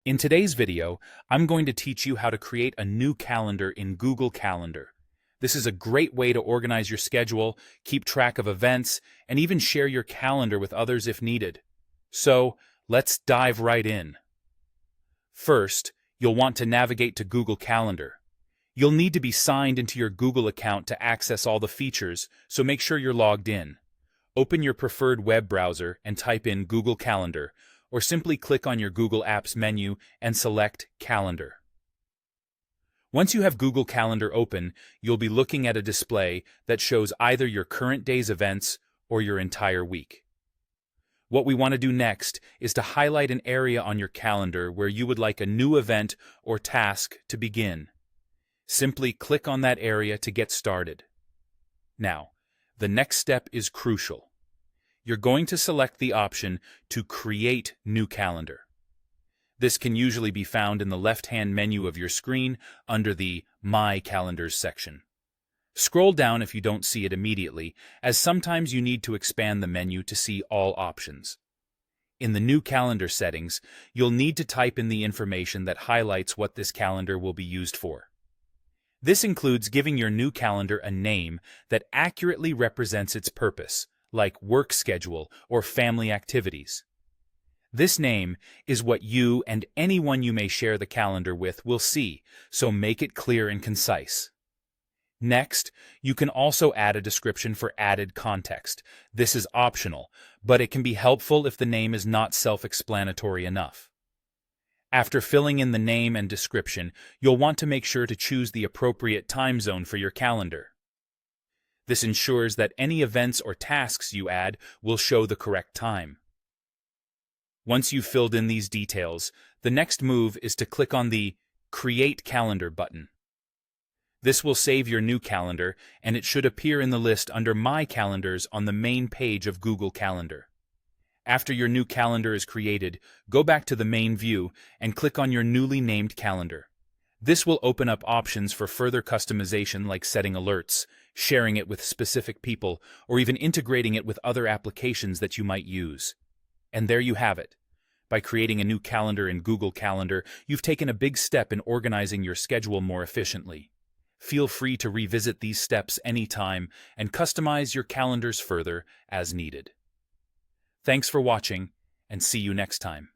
In today's video, I'm going to teach you how to create a new calendar in Google Calendar. This is a great way to organize your schedule, keep track of events, and even share your calendar with others if needed. So, let's dive right in. First, you'll want to navigate to Google Calendar. You'll need to be signed into your Google account to access all the features, so make sure you're logged in. Open your preferred web browser and type in Google Calendar, or simply click on your Google Apps menu and select Calendar. Once you have Google Calendar open, you'll be looking at a display that shows either your current day's events or your entire week. What we want to do next is to highlight an area on your calendar where you would like a new event or task to begin. Simply click on that area to get started. Now, the next step is crucial. You're going to select the option to Create New Calendar. This can usually be found in the left-hand menu of your screen under the My Calendars section. Scroll down if you don't see it immediately, as sometimes you need to expand the menu to see all options. In the New Calendar settings, you'll need to type in the information that highlights what this calendar will be used for. This includes giving your new calendar a name that accurately represents its purpose, like work schedule or family activities. This name is what you and anyone you may share the calendar with will see, so make it clear and concise. Next, you can also add a description for added context. This is optional, but it can be helpful if the name is not self-explanatory enough. After filling in the name and description, you'll want to make sure to choose the appropriate time zone for your calendar. This ensures that any events or tasks you add will show the correct time. Once you've filled in these details, the next move is to click on the Create Calendar button. This will save your new calendar, and it should appear in the list under My Calendars on the main page of Google Calendar. After your new calendar is created, go back to the main view and click on your newly named calendar. This will open up options for further customization like setting alerts, sharing it with specific people, or even integrating it with other applications that you might use. And there you have it. By creating a new calendar in Google Calendar, you've taken a big step in organizing your schedule more efficiently. Feel free to revisit these steps anytime and customize your calendars further as needed. Thanks for watching, and see you next time.